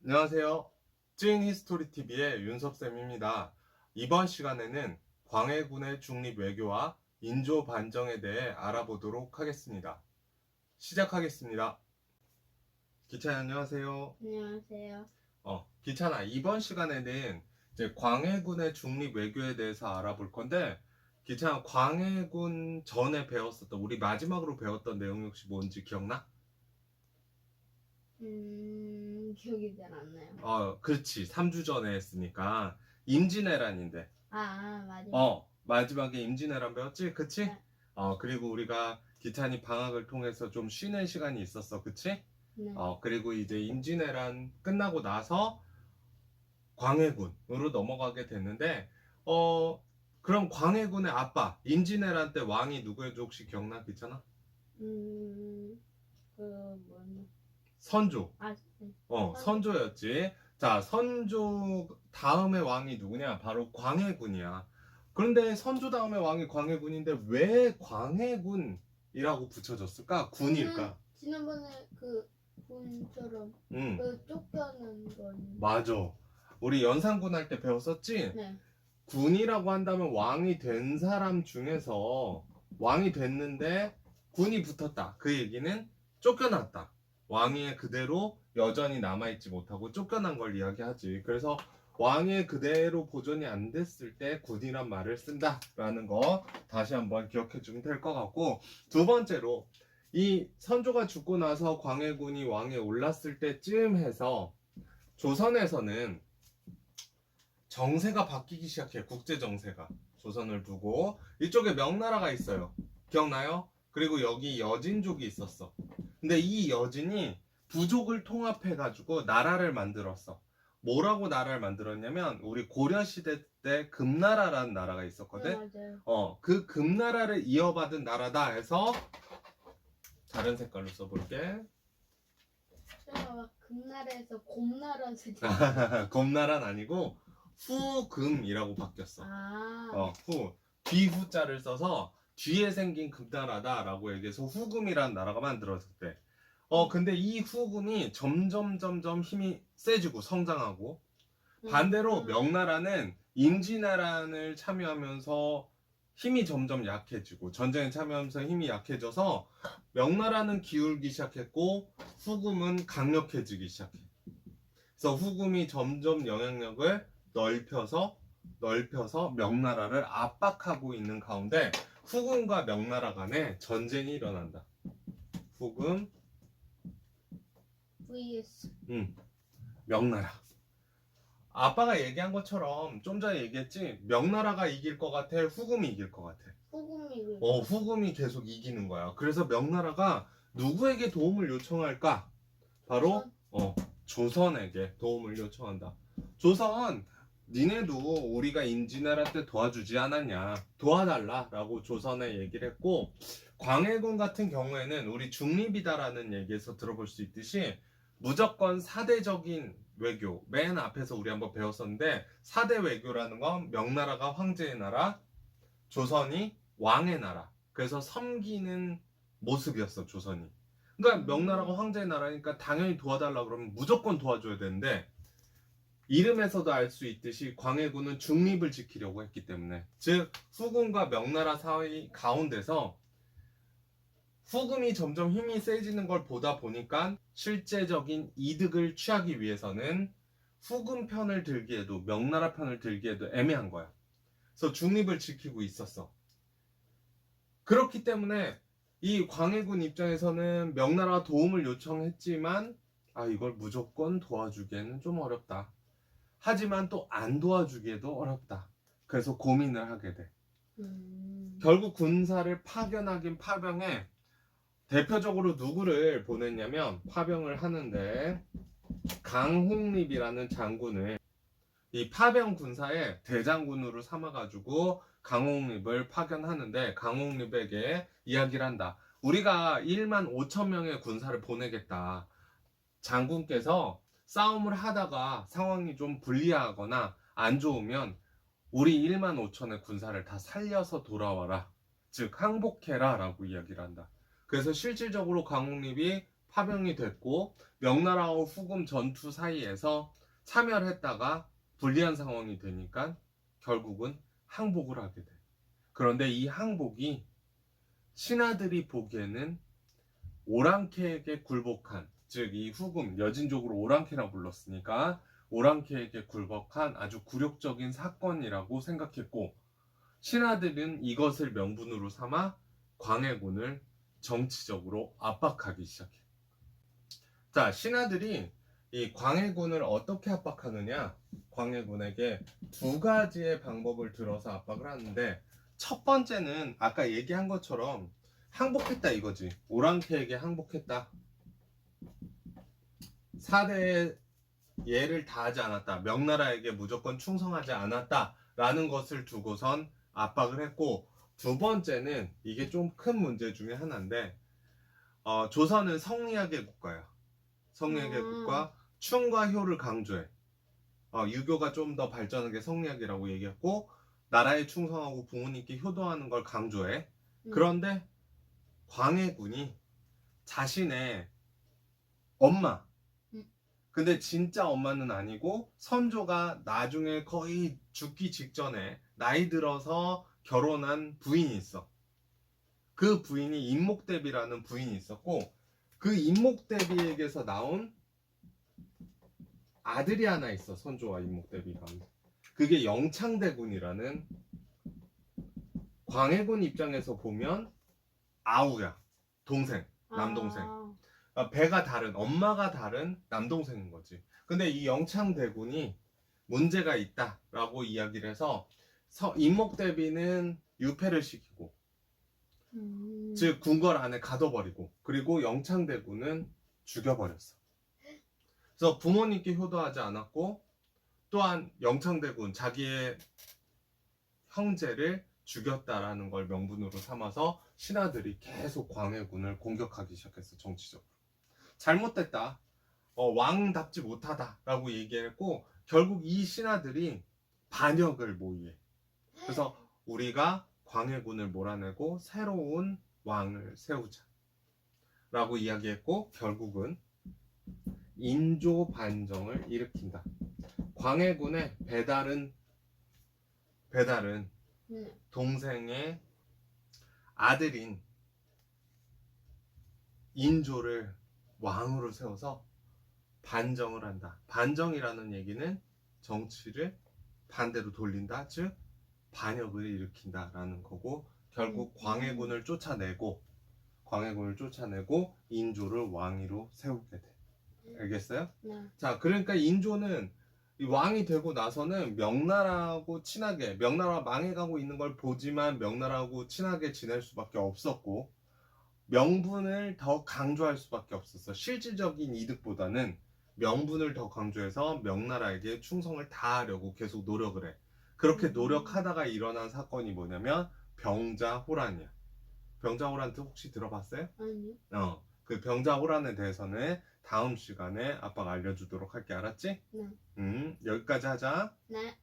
안녕하세요. 찐 히스토리 TV의 윤석쌤입니다. 이번 시간에는 광해군의 중립 외교와 인조 반정에 대해 알아보도록 하겠습니다. 시작하겠습니다. 기찬 안녕하세요. 안녕하세요. 기찬아, 이번 시간에는 이제 광해군의 중립 외교에 대해서 알아볼 건데, 기찬아, 광해군 전에 배웠었던, 우리 마지막으로 배웠던 내용 혹시 뭔지 기억나? 기억이 잘 안 나요. 그렇지. 3주 전에 했으니까. 임진왜란인데. 맞아요. 마지막에 임진왜란 배웠지? 그치? 네. 그리고 우리가 기찬이 방학을 통해서 좀 쉬는 시간이 있었어. 그치? 네. 그리고 이제 임진왜란 끝나고 나서 광해군으로 넘어가게 됐는데, 그럼 광해군의 아빠, 임진왜란 때 왕이 누구였는지 혹시 기억나? 기찬아? 뭐냐? 선조. 네. 선조였지. 자, 선조 다음에 왕이 누구냐? 바로 광해군이야. 그런데 선조 다음에 왕이 광해군인데 왜 광해군이라고 붙여졌을까? 군일까? 지난번에 그 분처럼 응, 쫓겨난 건. 맞아. 우리 연산군 할 때 배웠었지? 네. 군이라고 한다면 왕이 된 사람 중에서 왕이 됐는데 군이 붙었다. 그 얘기는 쫓겨났다. 왕위에 그대로 여전히 남아있지 못하고 쫓겨난 걸 이야기하지. 그래서 왕위에 그대로 보존이 안 됐을 때 군이란 말을 쓴다라는 거 다시 한번 기억해 주면 될 것 같고, 두 번째로 이 선조가 죽고 나서 광해군이 왕에 올랐을 때쯤 해서 조선에서는 정세가 바뀌기 시작해. 국제 정세가. 조선을 두고 이쪽에 명나라가 있어요. 기억나요? 그리고 여기 여진족이 있었어. 근데 이 여진이 부족을 통합해 가지고 나라를 만들었어. 뭐라고 나라를 만들었냐면 우리 고려 시대 때 금나라라는 나라가 있었거든. 맞아요. 그 금나라를 이어받은 나라다 해서 다른 색깔로 써볼게. 제가 금나라에서 곰나라 세대. 검나라는 아니고 후금이라고 바뀌었어. 뒤후자를 써서 뒤에 생긴 금나라다라고 얘기해서 후금이라는 나라가 만들어졌대. 근데 이 후금이 점점 힘이 세지고 성장하고, 반대로 명나라는 임진왜란을 참여하면서 힘이 점점 약해지고 전쟁에 참여하면서 힘이 약해져서 명나라는 기울기 시작했고 후금은 강력해지기 시작해. 그래서 후금이 점점 영향력을 넓혀서 명나라를 압박하고 있는 가운데 후금과 명나라 간에 전쟁이 일어난다. 후금 vs. 명나라. 아빠가 얘기한 것처럼 좀 전에 얘기했지, 명나라가 이길 것 같아, 후금이 이길 것 같아. 후금이 계속 이기는 거야. 그래서 명나라가 누구에게 도움을 요청할까? 바로 조선에게 도움을 요청한다. 조선, 니네도 우리가 임진왜란 때 도와주지 않았냐, 도와달라라고 조선에 얘기를 했고, 광해군 같은 경우에는 우리 중립이다라는 얘기에서 들어볼 수 있듯이 무조건 사대적인 외교, 맨 앞에서 우리 한번 배웠었는데, 사대 외교라는 건 명나라가 황제의 나라, 조선이 왕의 나라. 그래서 섬기는 모습이었어, 조선이. 그러니까 명나라가 황제의 나라니까 당연히 도와달라 그러면 무조건 도와줘야 되는데, 이름에서도 알 수 있듯이 광해군은 중립을 지키려고 했기 때문에, 즉 후금과 명나라 사이 가운데서 후금이 점점 힘이 세지는 걸 보다 보니까 실제적인 이득을 취하기 위해서는 후금 편을 들기에도 명나라 편을 들기에도 애매한 거야. 그래서 중립을 지키고 있었어. 그렇기 때문에 이 광해군 입장에서는 명나라가 도움을 요청했지만 이걸 무조건 도와주기에는 좀 어렵다. 하지만 또 안 도와주기에도 어렵다. 그래서 고민을 하게 돼. 결국 군사를 파견하긴 파병해. 대표적으로 누구를 보냈냐면, 파병을 하는데 강홍립이라는 장군을 이 파병 군사의 대장군으로 삼아가지고 강홍립을 파견하는데, 강홍립에게 이야기를 한다. 우리가 1만 5천 명의 군사를 보내겠다. 장군께서 싸움을 하다가 상황이 좀 불리하거나 안 좋으면 우리 1만 5천의 군사를 다 살려서 돌아와라. 즉 항복해라 라고 이야기를 한다. 그래서 실질적으로 강홍립이 파병이 됐고 명나라와 후금 전투 사이에서 참여를 했다가 불리한 상황이 되니까 결국은 항복을 하게 돼. 그런데 이 항복이 신하들이 보기에는 오랑캐에게 굴복한, 즉 이 후금 여진족으로 오랑캐라 불렀으니까 오랑캐에게 굴복한 아주 굴욕적인 사건이라고 생각했고, 신하들은 이것을 명분으로 삼아 광해군을 정치적으로 압박하기 시작해. 자, 신하들이 이 광해군을 어떻게 압박하느냐? 광해군에게 두 가지의 방법을 들어서 압박을 하는데, 첫 번째는 아까 얘기한 것처럼 항복했다 이거지. 오랑캐에게 항복했다. 사대의 예를 다하지 않았다. 명나라에게 무조건 충성하지 않았다. 라는 것을 두고선 압박을 했고, 두 번째는 이게 좀 큰 문제 중에 하나인데, 조선은 성리학의 국가야. 성리학의 국가, 충과 효를 강조해. 유교가 좀 더 발전한 게 성리학이라고 얘기했고, 나라에 충성하고 부모님께 효도하는 걸 강조해. 그런데 광해군이 자신의 엄마, 근데 진짜 엄마는 아니고 선조가 나중에 거의 죽기 직전에 나이 들어서 결혼한 부인이 있어. 그 부인이 임목대비라는 부인이 있었고, 그 임목대비에게서 나온 아들이 하나 있어. 선조와 임목대비가. 그게 영창대군이라는, 광해군 입장에서 보면 아우야. 동생, 남동생. 배가 다른, 엄마가 다른 남동생인 거지. 근데 이 영창대군이 문제가 있다라고 이야기를 해서 임목대비는 유폐를 시키고, 즉 궁궐 안에 가둬버리고, 그리고 영창대군은 죽여버렸어. 그래서 부모님께 효도하지 않았고, 또한 영창대군 자기의 형제를 죽였다라는 걸 명분으로 삼아서 신하들이 계속 광해군을 공격하기 시작했어. 정치적으로 잘못됐다, 왕답지 못하다라고 얘기했고, 결국 이 신하들이 반역을 모의해. 그래서 우리가 광해군을 몰아내고 새로운 왕을 세우자 라고 이야기했고, 결국은 인조 반정을 일으킨다. 광해군의 배달은 동생의 아들인 인조를 왕으로 세워서 반정을 한다. 반정이라는 얘기는 정치를 반대로 돌린다, 즉 반역을 일으킨다라는 거고, 결국 광해군을 쫓아내고 인조를 왕위로 세우게 돼. 알겠어요? 네. 자, 그러니까 인조는 이 왕이 되고 나서는 명나라하고 친하게, 명나라가 망해가고 있는 걸 보지만 명나라하고 친하게 지낼 수밖에 없었고, 명분을 더 강조할 수밖에 없었어. 실질적인 이득보다는 명분을 더 강조해서 명나라에게 충성을 다하려고 계속 노력을 해. 그렇게 노력하다가 일어난 사건이 뭐냐면 병자호란이야. 병자호란 혹시 들어봤어요? 아니요. 그 병자호란에 대해서는 다음 시간에 아빠가 알려주도록 할게. 알았지? 네. 여기까지 하자. 네.